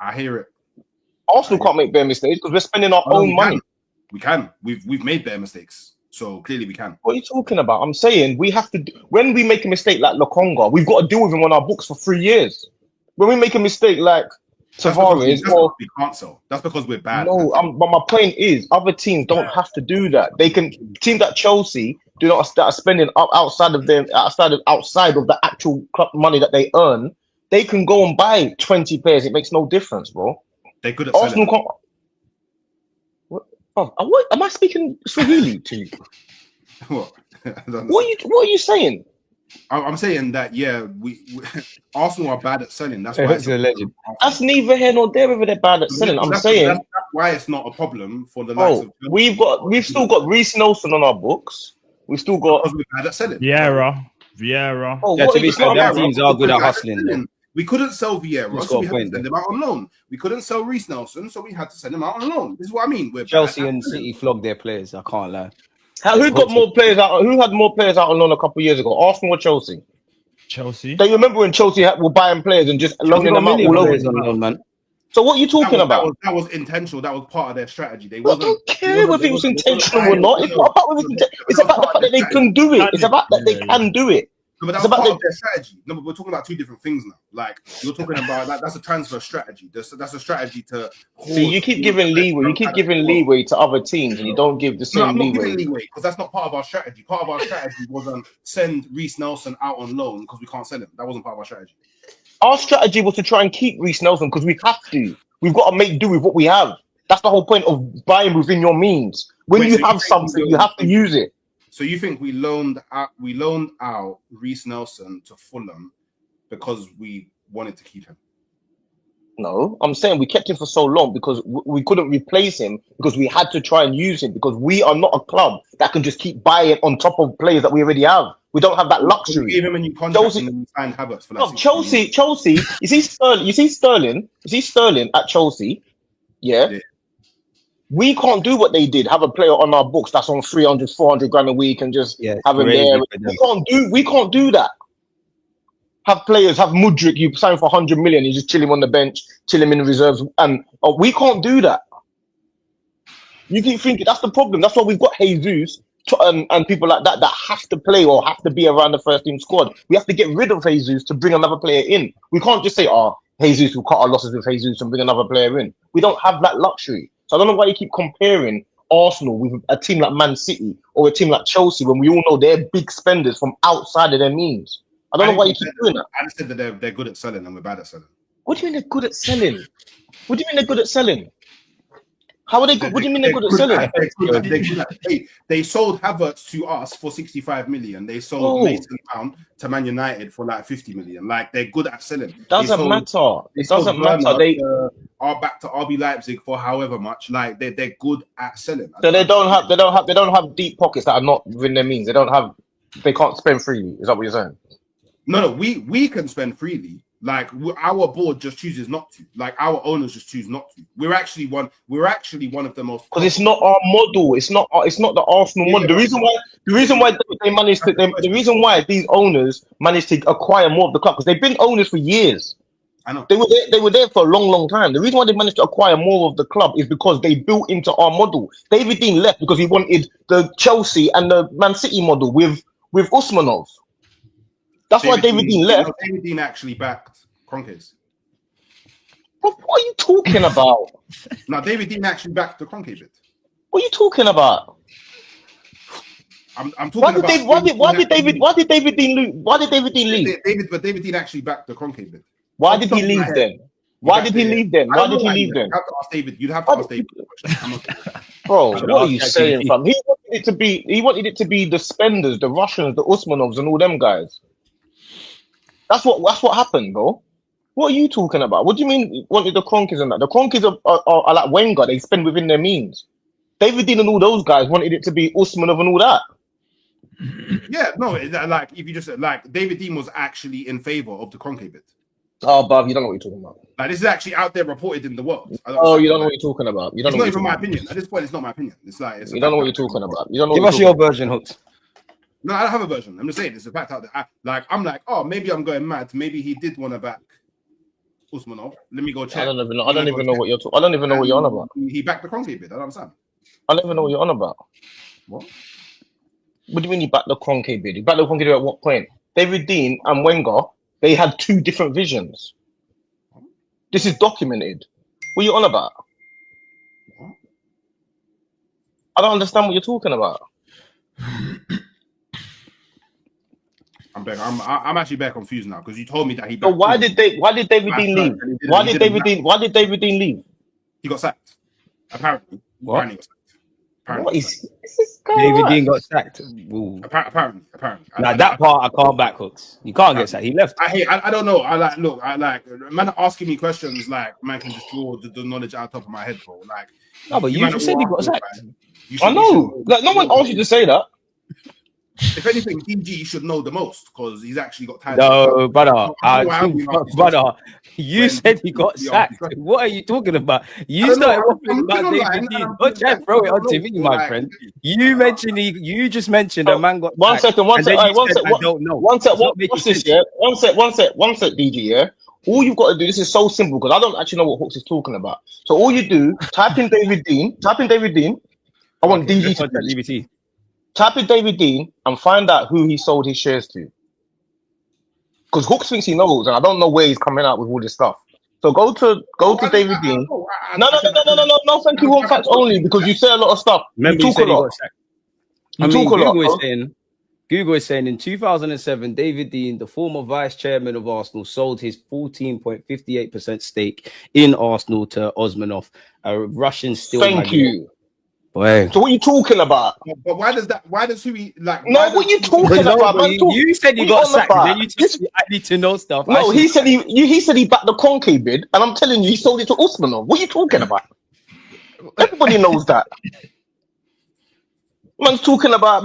I hear it. Arsenal can't make bare mistakes because we're spending our own money. We can. We've made bare mistakes, so clearly we can. What are you talking about? I'm saying we have to. When we make a mistake like Lokonga, we've got to deal with him on our books for 3 years. When we make a mistake like Tavares, we can't sell. That's because we're bad. No, but my point is, other teams don't have to do that. They can. Teams like Chelsea do not start spending outside of the actual club money that they earn. They can go and buy 20 players. It makes no difference, bro. They're good at Arsenal selling. What am I speaking Swahili to you? What? What are you saying? I'm saying that we Arsenal are bad at selling. That's why it's a legend. That's neither here nor there whether they're bad at selling. I'm saying that's why it's not a problem for the likes of we've still got Reece Nelson on our books. We've still got because we're bad at selling. Vieira. Oh, yeah, to be fair, their teams are good at hustling. We couldn't sell Vieira, so we had to send him out on loan. We couldn't sell Reece Nelson, so we had to send him out on loan. This is what I mean. Chelsea and City flogged their players. I can't lie. Who got more players out? Who had more players out on loan a couple of years ago? Arsenal or Chelsea? Chelsea. Do you remember when Chelsea were buying players and just loaning them out all over? Man. So what are you talking about? That was intentional. That was part of their strategy. They don't care whether it was intentional or not. It's not about whether it's about the fact that they can do it. It's about that they can do it. No, but that's part of their strategy. No, but we're talking about two different things now. Like you're talking about that's a transfer strategy. That's a strategy to. See, you keep giving leeway. You keep giving leeway to other teams, and you don't give the same leeway. I'm not giving leeway because that's not part of our strategy. Part of our strategy wasn't send Reece Nelson out on loan because we can't sell him. That wasn't part of our strategy. Our strategy was to try and keep Reece Nelson because we have to. We've got to make do with what we have. That's the whole point of buying within your means. When you have something, you have to use it. So you think we loaned out Reece Nelson to Fulham because we wanted to keep him? No, I'm saying we kept him for so long because we couldn't replace him because we had to try and use him because we are not a club that can just keep buying on top of players that we already have. We don't have that luxury. We gave him a new contract and we signed Havertz for that. Chelsea. You see Sterling at Chelsea. Yeah. We can't do what they did. Have a player on our books that's on 300, 400 grand a week and just have him there. We can't do that. Have players, have Mudryk, you sign for 100 million, you just chill him on the bench, chill him in the reserves, and we can't do that. You keep thinking that's the problem. That's why we've got Jesus and people like that have to play or have to be around the first team squad. We have to get rid of Jesus to bring another player in. We can't just say, Jesus, we'll cut our losses with Jesus and bring another player in. We don't have that luxury. So I don't know why you keep comparing Arsenal with a team like Man City or a team like Chelsea when we all know they're big spenders from outside of their means. I don't know why you keep doing that. I just said that they're good at selling and we're bad at selling. What do you mean they're good at selling? What do you mean they're good at selling? How are they good? What do you mean they're good at selling? They sold Havertz to us for 65 million. They sold Mason Mount to Man United for like 50 million. Like they're good at selling. Doesn't matter. It doesn't matter. They are back to RB Leipzig for however much. Like they're good at selling. So they don't have deep pockets that are not within their means. They can't spend freely. Is that what you're saying? No, we can spend freely. Like our board just chooses not to. Like our owners just choose not to. We're actually one of the most because it's not our model. It's not the Arsenal model. The reason why these owners managed to acquire more of the club because they've been owners for years. I know they were there for a long time. The reason why they managed to acquire more of the club is because they built into our model. David Dein left because he wanted the Chelsea and the Man City model with Usmanov. That's why David Dein left. David Dein actually backed Kroenke. What are you talking about? No, David Dein actually backed the Kroenke bit. What are you talking about? I'm talking about. Why did David Dein leave? David Dein actually backed the Kroenke bit. Why did he leave then? Why did he leave then? You'd have to ask David. You'd have to ask David. Bro, what are you saying, fam? He wanted it to be the spenders, the Russians, the Usmanovs, and all them guys. That's what happened, bro. What are you talking about? What do you mean wanted the Kroenkes and that? The Kroenkes are like Wenger. They spend within their means. David Dein and all those guys wanted it to be Usmanov and all that. Yeah, no, like if you just like David Dein was actually in favor of the Kroenke bit. Oh, Bob, you don't know what you're talking about. Like this is actually out there reported in the world. You don't know what you're talking about. It's not even my opinion. At this point, it's not my opinion. It's like you don't know what you're talking about. Give us your version, Hooks. No, I don't have a version. I'm just saying it's a fact out there. I'm like, oh, maybe I'm going mad. Maybe he did want to back Usmanov. Let me go check. I don't even know. I don't even know what you're talking. I don't even know what you're on about. He backed the Kroenke bid. I don't understand. I don't even know what you're on about. What? What do you mean he backed the Kroenke bid? He backed the Kroenke bid at what point? David Dein and Wenger, they had two different visions. This is documented. What are you on about? What? I don't understand what you're talking about. I'm actually very confused now because you told me that he. So why did David Dein leave? Why did David Dein leave? He got sacked. Apparently. What? Apparently he got sacked. What is this guy? David Right? Dean got sacked. Apparently. Now that part I can't back, Hooks. You can't get sacked. He left. I don't know. Man are asking me questions like man can just draw the knowledge out of the top of my head, bro. Like No, but you just said he got sacked. I know. Like no one asked you to say that. If anything, DG should know the most because he's actually got time. No, brother. Brother, You said he got sacked. What are you talking about? You started talking about David Dean. Don't try to throw it onto me, my friend. You mentioned you just mentioned a man got one sacked. second. I don't know. One sec. What's this? Yeah. One sec, DG. Yeah. All you've got to do. This is so simple because I don't actually know what Hooks is talking about. So all you do, type in David Dean. I want DG to DVT. Type in David Dein and find out who he sold his shares to. Because Hooks thinks he knows, and I don't know where he's coming out with all this stuff. So go to David Dein. No. Thank you. On facts only because you say a lot of stuff. Remember, you talk a lot. Google is saying in 2007, David Dein, the former vice chairman of Arsenal, sold his 14.58% stake in Arsenal to Usmanov, a Russian steel. Thank you. Boy. So what are you talking about? But why does who he like? No, what are you talking about? Man, you said you got sacked. Then you just I need to know stuff. No, he said he backed the Kroenke bid, and I'm telling you, he sold it to Usmanov. What are you talking about? Everybody knows that. Man's talking about.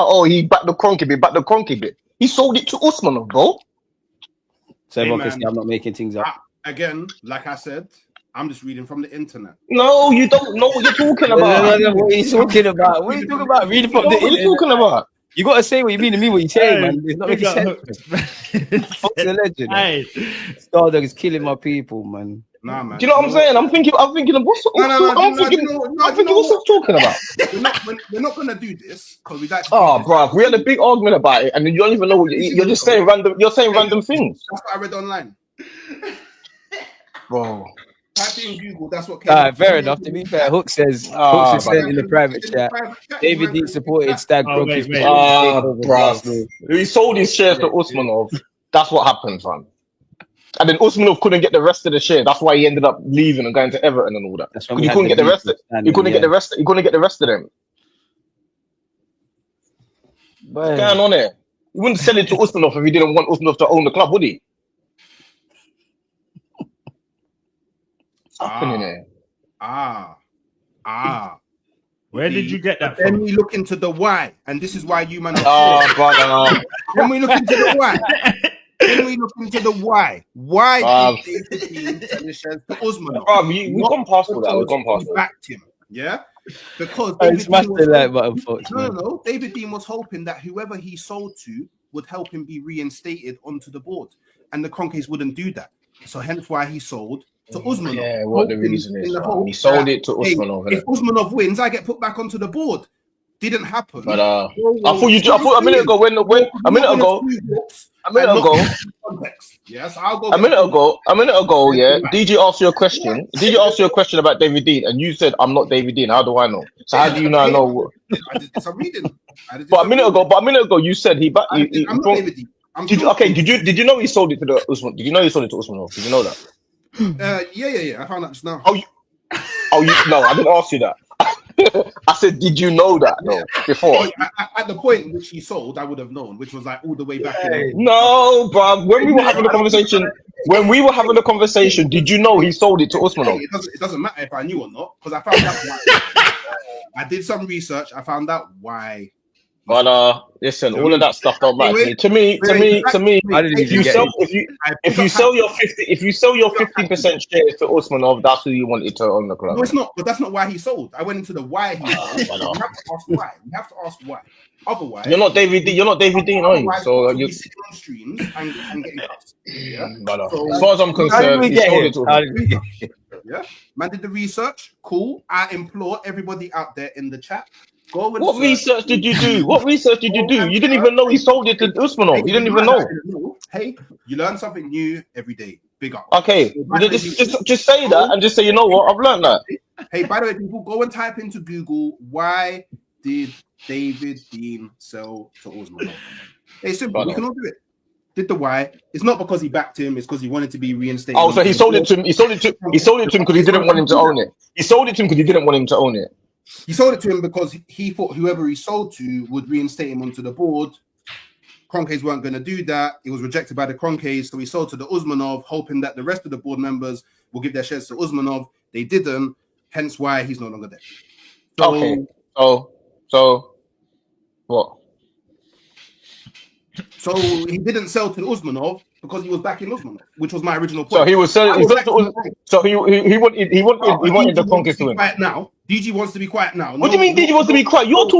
Oh, he backed the Kroenke bid. He sold it to Usmanov, bro. So I'm not making things up. Again, like I said. I'm just reading from the internet. No, you don't know what you're talking about. No, what are you talking about? What are you talking about? Reading from the internet. What are you talking about? You got to say what you mean to me. What you saying, man? It's not making sense. Fuck the legend. Hey, Stardog is killing my people, man. Nah, man. Do you know what I'm saying? I'm thinking of what's talking about. We're not gonna do this because we like. Bro, we had a big argument about it, and you don't even know what you're just saying random. You're saying random things. That's what I read online, bro. Type in Google. That's what came up. Fair enough. To be fair, Hook says in the private chat. David Dean supported Stag bro. He sold his shares to Usmanov. That's what happened, fam. And then Usmanov couldn't get the rest of the share. That's why he ended up leaving and going to Everton and all that. He couldn't get the rest. He couldn't get the rest. He couldn't get the rest of them. What's going on there? He wouldn't sell it to Usmanov if he didn't want Usmanov to own the club, would he? Happening there. Where did you get that Then from? we look into the why, and this is why you man. Brother. Then we look into the why. Why did David Dein sell his shares to Usmanov? We've gone past all that. We've gone past all that. Backed him, yeah. Because David Dein was hoping that whoever he sold to would help him be reinstated onto the board, and the Kroenkes wouldn't do that. So hence why he sold to Usmanov. Yeah, what the reason is. He sold it to Usmanov. If Usmanov wins, I get put back onto the board. Didn't happen. But I thought a minute ago Yes, I'll go. A minute ago, yeah. DG asked you a question. DG asked you a question about David Dein, and you said, "I'm not David Dein." How do I know? So how do you now know? I did some reading. But a minute ago, you said he back. I'm not David Dein. Did you know he sold it to the Usman? Did you know he sold it to Usmanov? Did you know that? Yeah. I found out just now. No, I didn't ask you that. I said, did you know that before? At the point in which he sold, I would have known, which was like all the way back. No, bro. When we were having the conversation, did you know he sold it to Usmanov? It doesn't matter if I knew or not, because I found out why. I did some research. I found out why. But listen, all of that stuff don't matter to me. To me, I didn't if even you get sell, it. if you sell your 50% shares to Usmanov, that's who you wanted to own the club. No, it's not. But that's not why he sold. I went into the why he sold. I know. You have to ask why. You have to ask why. Otherwise, You're not David Dean, are you? So you're you sitting on streams and getting cuts. Yeah. but So, as far as I'm concerned, he sold it to him. Yeah. Man did the research. Cool. I implore everybody out there in the chat. Go and What research did you do? What research did you do? You didn't even know he sold it to Usmanov. You didn't even know. Hey, you learn something new every day. Big up. Okay, just say that and just say, you know what? I've learned that. Hey, by the way, people, go and type into Google, why did David Dein sell to Usmanov? It's simple. We can all do it. Did the why? It's not because he backed him. It's because he wanted to be reinstated. Oh, so he sold it to him. He sold it to him because he didn't want him to own it. He sold it to him because he didn't want him to own it. He sold it to him because he thought whoever he sold to would reinstate him onto the board. Kroenkes weren't going to do that. It was rejected by the Kroenkes, so he sold to the Usmanov, hoping that the rest of the board members will give their shares to Usmanov. They didn't, hence why he's no longer there. So, okay. So what? So he didn't sell to the Usmanov because he was backing Usmanov, which was my original point. So he was selling. So he wanted the Kroenkes to win. Quiet now. DG wants to be quiet now. What do you mean DG wants to be quiet? You're talking